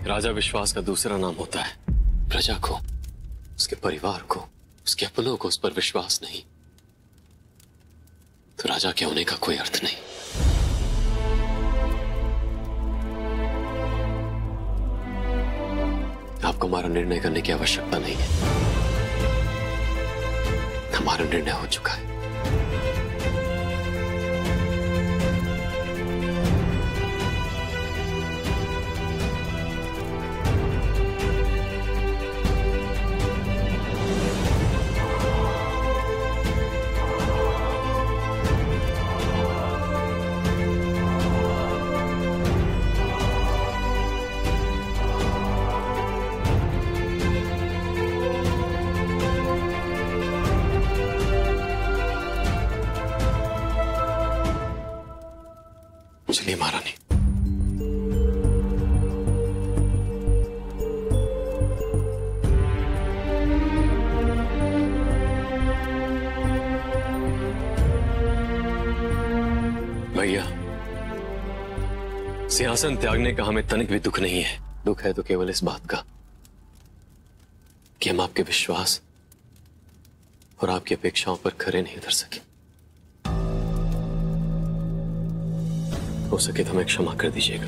राजा विश्वास का दूसरा नाम होता है प्रजा को, उसके परिवार को, उसके अपनों को उस पर विश्वास नहीं तो राजा के होने का कोई अर्थ नहीं। आपको हमारा निर्णय करने की आवश्यकता नहीं है, हमारा निर्णय हो चुका है। चलिए महारानी। भैया, सिंहासन त्यागने का हमें तनिक भी दुख नहीं है। दुख है तो केवल इस बात का कि हम आपके विश्वास और आपकी अपेक्षाओं पर खरे नहीं उतर सके। हो सके तो हमें क्षमा कर दीजिएगा।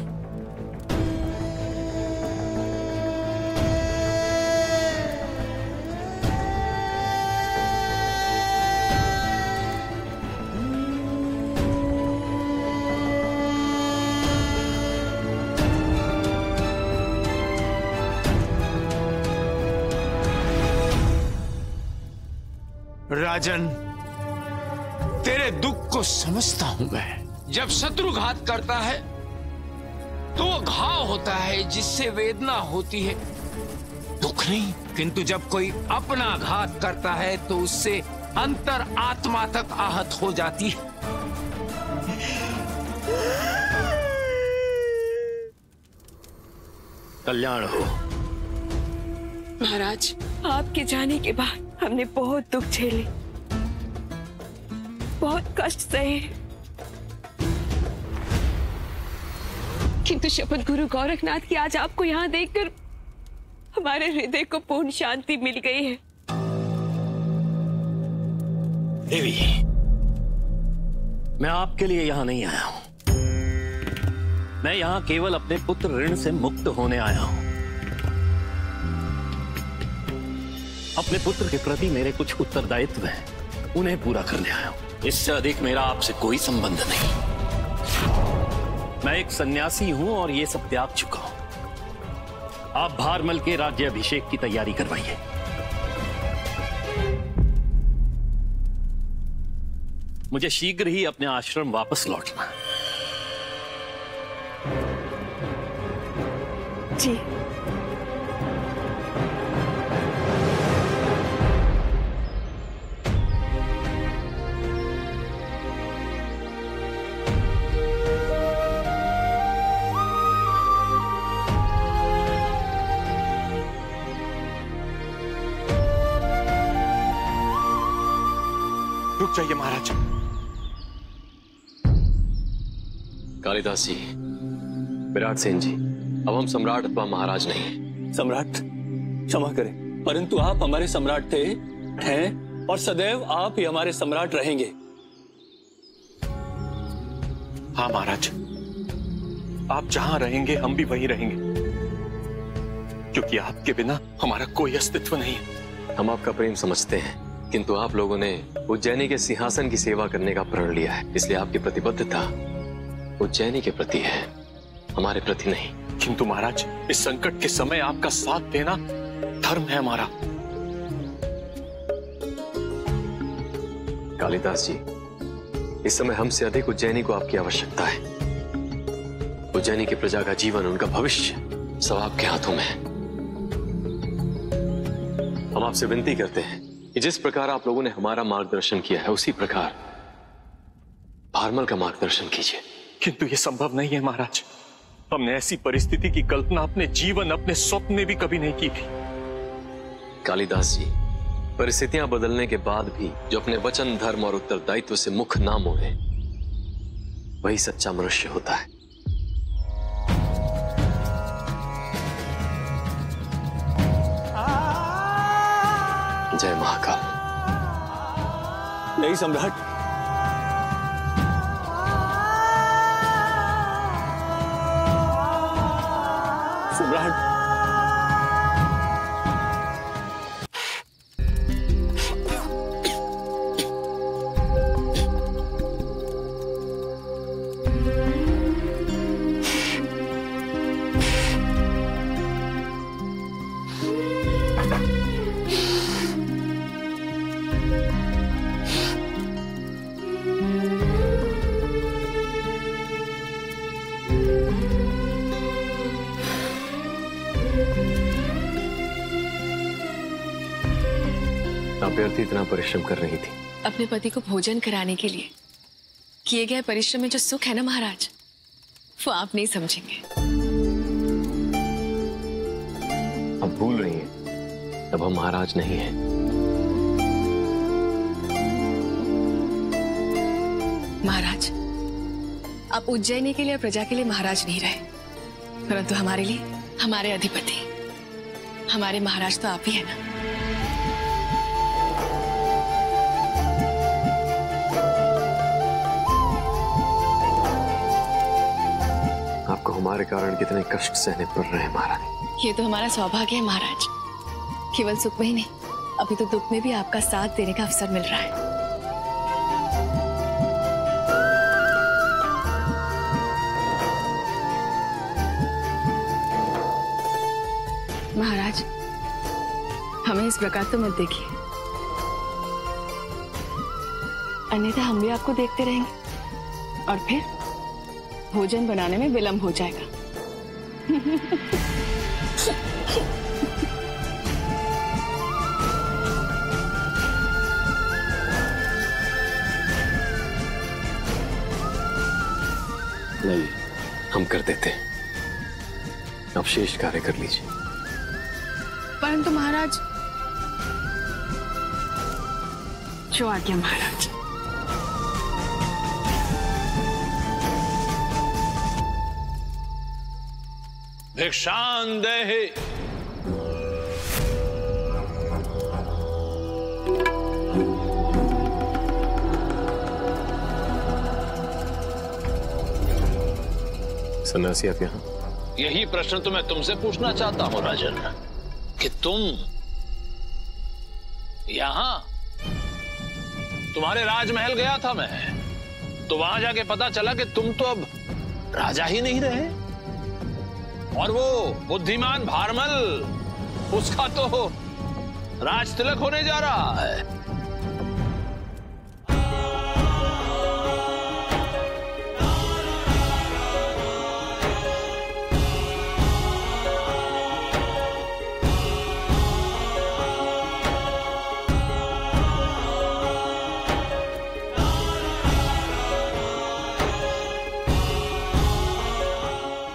राजन, तेरे दुख को समझता हूं मैं। जब शत्रु घात करता है तो वो घाव होता है जिससे वेदना होती है, दुख नहीं। किंतु जब कोई अपना घात करता है तो उससे अंतर आत्मा तक आहत हो जाती है। कल्याण हो। महाराज, आपके जाने के बाद हमने बहुत दुख झेले, बहुत कष्ट सहे, किंतु शपथ गुरु गोरखनाथ की आज आपको यहाँ देखकर हमारे हृदय को पूर्ण शांति मिल गई है। देवी, मैं आपके लिए यहाँ नहीं आया हूँ। मैं यहाँ केवल अपने पुत्र ऋण से मुक्त होने आया हूँ। अपने पुत्र के प्रति मेरे कुछ उत्तरदायित्व हैं, उन्हें पूरा करने आया हूँ। इससे अधिक मेरा आपसे कोई संबंध नहीं। मैं एक सन्यासी हूं और ये सब त्याग चुका हूं। आप भारमल के राज्याभिषेक की तैयारी करवाइए। मुझे शीघ्र ही अपने आश्रम वापस लौटना है। जी। रुक जाइए महाराज। कालिदास जी, विराट सेन जी, अब हम सम्राट अथवा महाराज नहीं हैं। सम्राट, क्षमा करें, परंतु आप हमारे सम्राट थे, हैं और सदैव आप ही हमारे सम्राट रहेंगे। हाँ महाराज, आप जहां रहेंगे हम भी वहीं रहेंगे, क्योंकि आपके बिना हमारा कोई अस्तित्व नहीं है। हम आपका प्रेम समझते हैं, किंतु आप लोगों ने उज्जैनी के सिंहासन की सेवा करने का प्रण लिया है, इसलिए आपकी प्रतिबद्धता उज्जैनी के प्रति है, हमारे प्रति नहीं। किंतु महाराज, इस संकट के समय आपका साथ देना धर्म है हमारा। कालिदास जी, इस समय हमसे अधिक उज्जैनी को आपकी आवश्यकता है। उज्जैनी की प्रजा का जीवन, उनका भविष्य सब आपके हाथों में है। हम आपसे विनती करते हैं कि जिस प्रकार आप लोगों ने हमारा मार्गदर्शन किया है, उसी प्रकार भारमल का मार्गदर्शन कीजिए। किंतु यह संभव नहीं है महाराज। हमने ऐसी परिस्थिति की कल्पना अपने जीवन, अपने स्वप्न में भी कभी नहीं की थी। कालिदास जी, परिस्थितियां बदलने के बाद भी जो अपने वचन, धर्म और उत्तरदायित्व से मुख ना मोड़े, वही सच्चा मनुष्य होता है। जय महाकाल। नहीं सम्राट, सम्राट, अभ्यर्थी इतना परिश्रम कर रही थी अपने पति को भोजन कराने के लिए किए गए परिश्रम में जो सुख है ना महाराज, वो आप नहीं समझेंगे। अब भूल रही हैं, अब हम महाराज नहीं हैं। महाराज, आप उज्जैनी के लिए प्रजा के लिए महाराज नहीं रहे, परंतु हमारे लिए हमारे अधिपति, हमारे महाराज तो आप ही है ना। आपको हमारे कारण कितने कष्ट सहने पड़ रहे हैं महारानी। ये तो हमारा सौभाग्य है महाराज, केवल सुख में ही नहीं, अभी तो दुख में भी आपका साथ देने का अवसर मिल रहा है। महाराज, हमें इस प्रकार तो मत देखिए, अन्यथा हम भी आपको देखते रहेंगे और फिर भोजन बनाने में विलंब हो जाएगा। नहीं, हम कर देते हैं, अब शेष कार्य कर लीजिए। परंतु महाराज, जो आज्ञा महाराज। भिक्षां देहि। सन्यासी आप यहाँ? यही प्रश्न तो मैं तुमसे पूछना चाहता हूं राजन, कि तुम यहां, तुम्हारे राजमहल गया था मैं, तो वहां जाके पता चला कि तुम तो अब राजा ही नहीं रहे, और वो बुद्धिमान भारमल, उसका तो राज तिलक होने जा रहा है।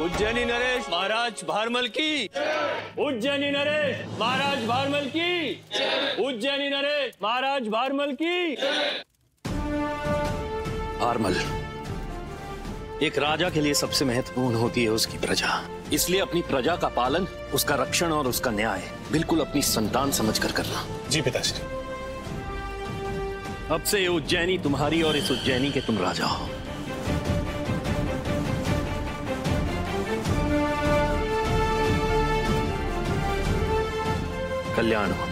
उज्जैनी नरेश महाराज भारमल की, उज्जैनी नरेश महाराज भारमल की, उज्जैनी नरेश महाराज भारमल की। भारमल, एक राजा के लिए सबसे महत्वपूर्ण होती है उसकी प्रजा, इसलिए अपनी प्रजा का पालन, उसका रक्षण और उसका न्याय बिल्कुल अपनी संतान समझकर करना। जी पिताश्री। अब से ये उज्जैनी तुम्हारी और इस उज्जैनी के तुम राजा हो। कल्याण हो।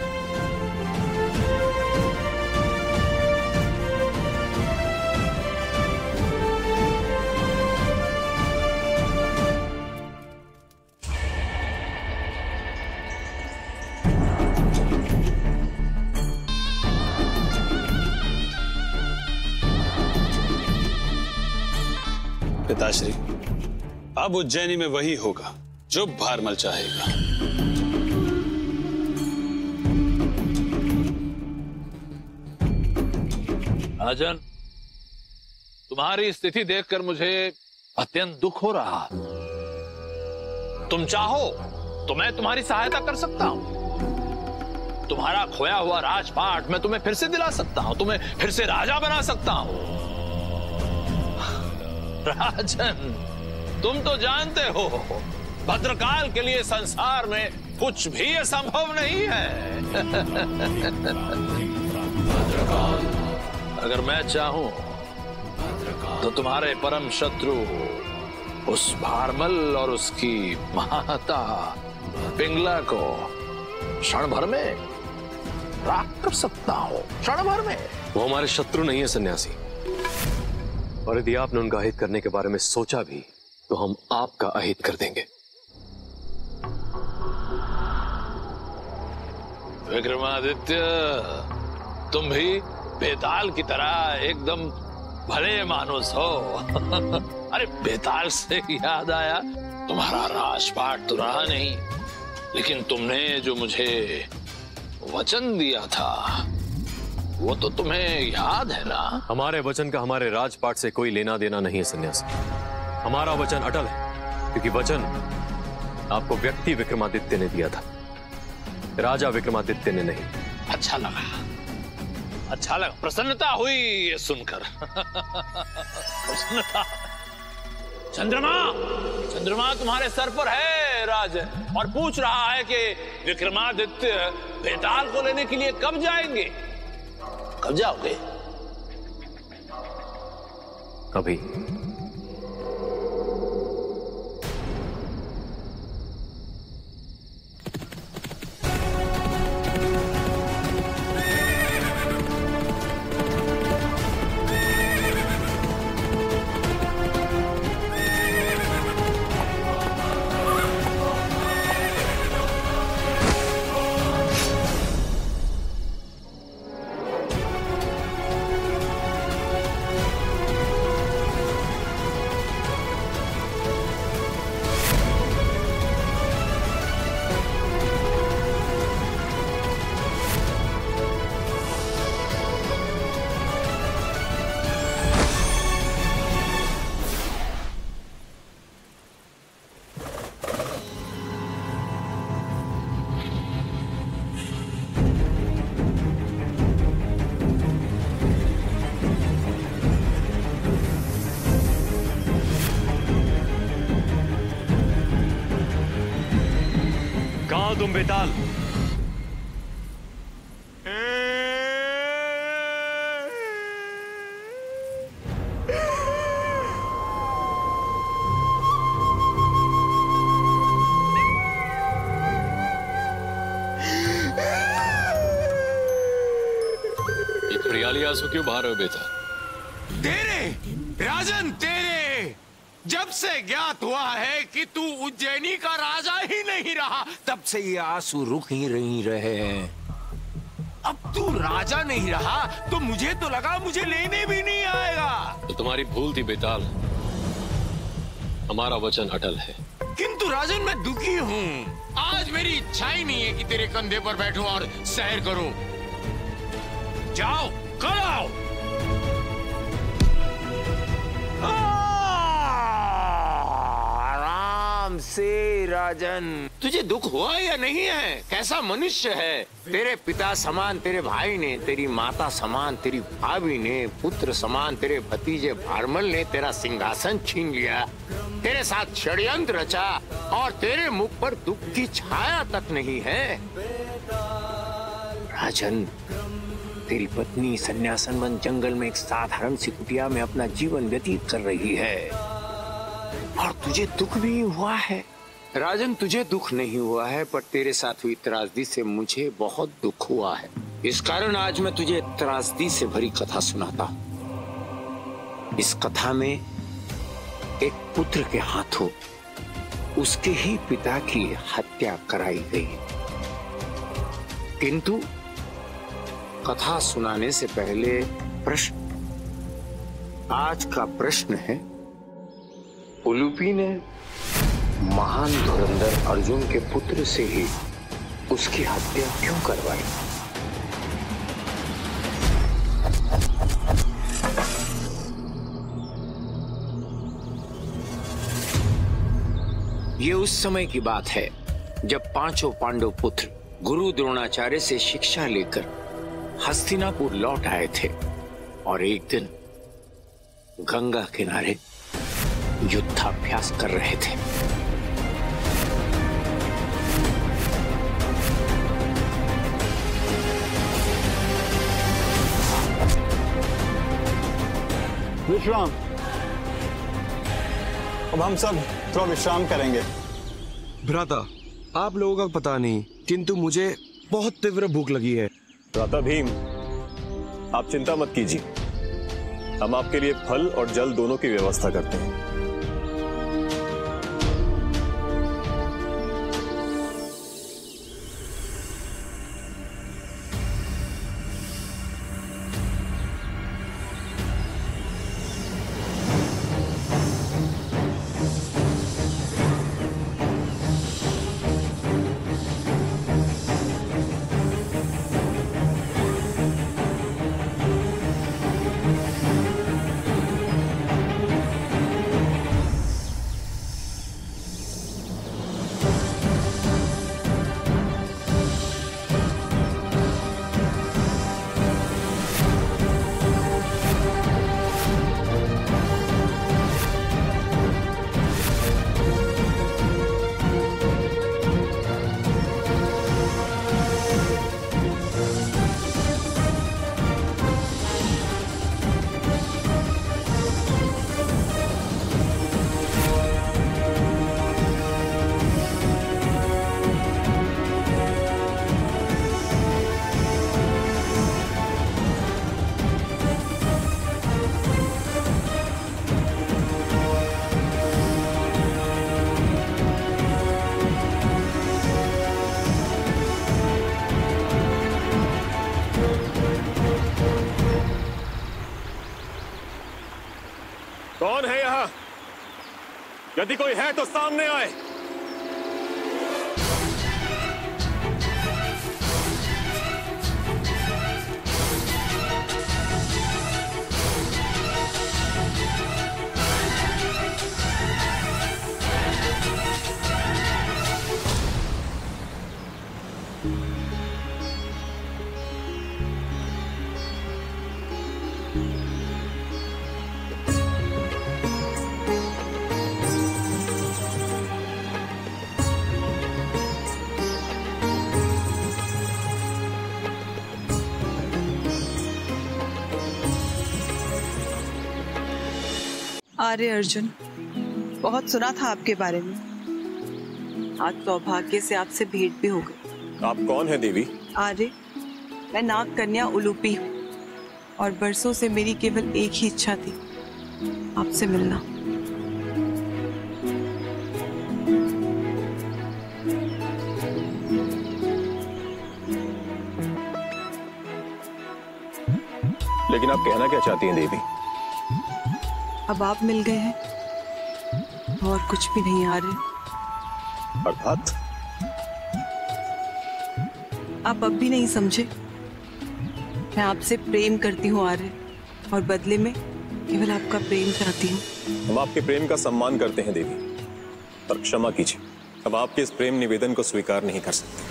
पिताश्री, अब उज्जैनी में वही होगा जो भारमल चाहेगा। राजन, तुम्हारी स्थिति देखकर मुझे अत्यंत दुख हो रहा। तुम चाहो तो मैं तुम्हारी सहायता कर सकता हूं। तुम्हारा खोया हुआ राजपाट मैं तुम्हें फिर से दिला सकता हूं, तुम्हें फिर से राजा बना सकता हूं। राजन, तुम तो जानते हो, भद्रकाल के लिए संसार में कुछ भी असंभव नहीं है। अगर मैं चाहूं तो तुम्हारे परम शत्रु उस भारमल और उसकी माता पिंगला को क्षण भर में राख कर सकता हूं, क्षण भर में। वो हमारे शत्रु नहीं है सन्यासी, और यदि आपने उनका अहित करने के बारे में सोचा भी तो हम आपका अहित कर देंगे। विक्रमादित्य, तुम भी बेताल की तरह एकदम भले मानुस हो। अरे बेताल से याद आया, तुम्हारा राजपाट तो रहा नहीं, लेकिन तुमने जो मुझे वचन दिया था वो तो तुम्हें याद है ना? हमारे वचन का हमारे राजपाट से कोई लेना देना नहीं है सन्यासी। हमारा वचन अटल है, क्योंकि वचन आपको व्यक्ति विक्रमादित्य ने दिया था, राजा विक्रमादित्य ने नहीं। अच्छा लगा, अच्छा लगा, प्रसन्नता हुई ये सुनकर। प्रसन्नता। चंद्रमा, चंद्रमा तुम्हारे सर पर है राजन, और पूछ रहा है कि विक्रमादित्य बेताल को लेने के लिए कब जाएंगे? कब जाओगे? अभी। तुम बेताल? प्रियाली आंसू क्यों बहा रहे हो बेटा? तेरे राजन, तेरे जब से ज्ञात हुआ है कि तू उज्जैनी का राजा ही नहीं रहा, तब से ये आंसू रुक ही नहीं रहे हैं। अब तू राजा नहीं रहा तो मुझे तो लगा मुझे लेने भी नहीं आएगा। तो तुम्हारी भूल थी बेताल, हमारा वचन अटल है। किंतु राजन, मैं दुखी हूँ। आज मेरी इच्छा ही नहीं है कि तेरे कंधे पर बैठूं और सैर करूं। जाओ, कल आओ। आराम से राजन। तुझे दुख हुआ या नहीं है? कैसा मनुष्य है? तेरे पिता समान तेरे भाई ने, तेरी माता समान तेरी भाभी ने, पुत्र समान तेरे भतीजे भारमल ने तेरा सिंहासन छीन लिया, तेरे साथ षड्यंत्र रचा, और तेरे मुख पर दुख की छाया तक नहीं है। राजन, तेरी पत्नी सन्यासन वन जंगल में एक साधारण सी कुटिया में अपना जीवन व्यतीत कर रही है, और तुझे दुख भी हुआ है। राजन, तुझे दुख नहीं हुआ है, पर तेरे साथ हुई त्रासदी से मुझे बहुत दुख हुआ है। इस कारण आज मैं तुझे त्रासदी से भरी कथा सुनाता हूँ। इस कथा में एक पुत्र के हाथों उसके ही पिता की हत्या कराई गई, किंतु कथा सुनाने से पहले प्रश्न। आज का प्रश्न है, उलूपी ने महान धुरंधर अर्जुन के पुत्र से ही उसकी हत्या क्यों करवाई? ये उस समय की बात है जब पांचों पांडव पुत्र गुरु द्रोणाचार्य से शिक्षा लेकर हस्तिनापुर लौट आए थे, और एक दिन गंगा किनारे युद्धाभ्यास कर रहे थे। विश्राम। अब हम सब थोड़ा विश्राम करेंगे। भ्राता, आप लोगों का पता नहीं, किंतु मुझे बहुत तीव्र भूख लगी है। भ्राता भीम, आप चिंता मत कीजिए, हम आपके लिए फल और जल दोनों की व्यवस्था करते हैं। कौन है यहां? यदि कोई है तो सामने आए। आर्य अर्जुन, बहुत सुना था आपके बारे में। आज सौभाग्य से आपसे भेंट भी हो गई। आप कौन है देवी? आर्य, मैं नाग कन्या उलूपी हूँ और बरसों से मेरी केवल एक ही इच्छा थी, आपसे मिलना। लेकिन आप कहना क्या चाहती हैं देवी? अब आप मिल गए हैं और कुछ भी नहीं आर्य। अर्थात आप अब भी नहीं समझे? मैं आपसे प्रेम करती हूँ आर्य, और बदले में केवल आपका प्रेम चाहती हूँ। हम आपके प्रेम का सम्मान करते हैं देवी, पर क्षमा कीजिए, अब आपके इस प्रेम निवेदन को स्वीकार नहीं कर सकते।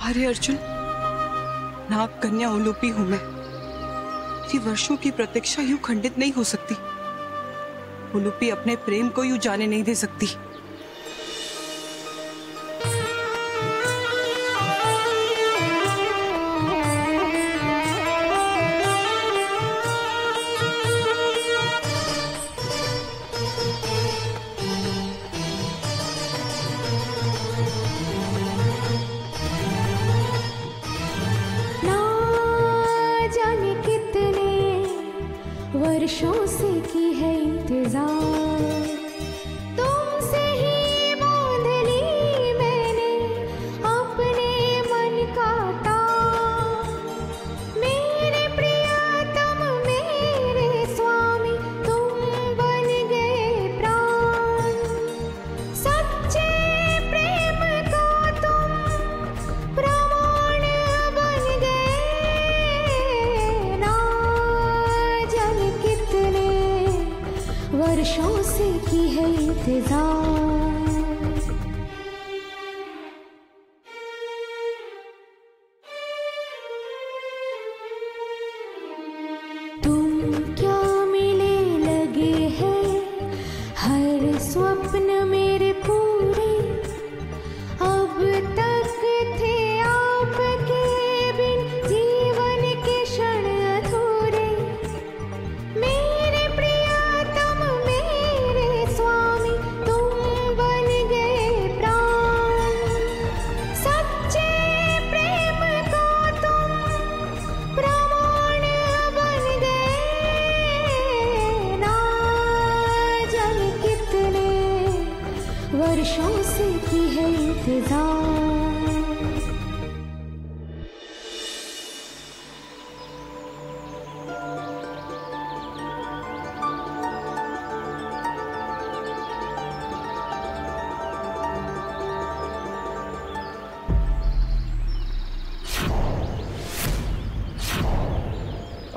अरे अर्जुन, नाग कन्या उलूपी हूं मैं। मेरी वर्षों की प्रतीक्षा यूं खंडित नहीं हो सकती। उलूपी अपने प्रेम को यूं जाने नहीं दे सकती। वर्षों से की है इंतजार, तुमसे ही बांध ली मैंने अपने मन का तार। मेरे प्रियतम मेरे स्वामी तुम बन गए प्राण। सच्चे प्रेम का तुम प्रमाण बन गए। ना जाने कितने वर्षों से की है इंतजार। तुम क्या मिले लगे हैं हर स्वप्न मेरे पूरे।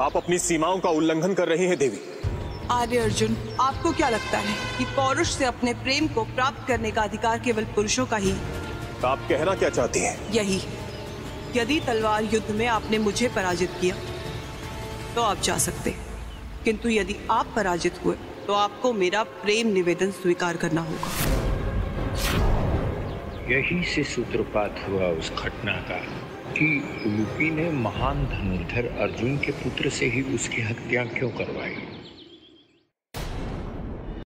आप अपनी सीमाओं का उल्लंघन कर रही हैं देवी। आर्य अर्जुन, आपको क्या लगता है कि पौरुष से अपने प्रेम को प्राप्त करने का अधिकार केवल पुरुषों का ही? आप कहना क्या चाहती हैं? यही, यदि तलवार युद्ध में आपने मुझे पराजित किया तो आप जा सकते, किंतु यदि आप पराजित हुए तो आपको मेरा प्रेम निवेदन स्वीकार करना होगा। यही से सूत्रपात हुआ उस घटना का कि उलूपी ने महान धनुर्धर अर्जुन के पुत्र से ही उसकी हत्या क्यों करवाई।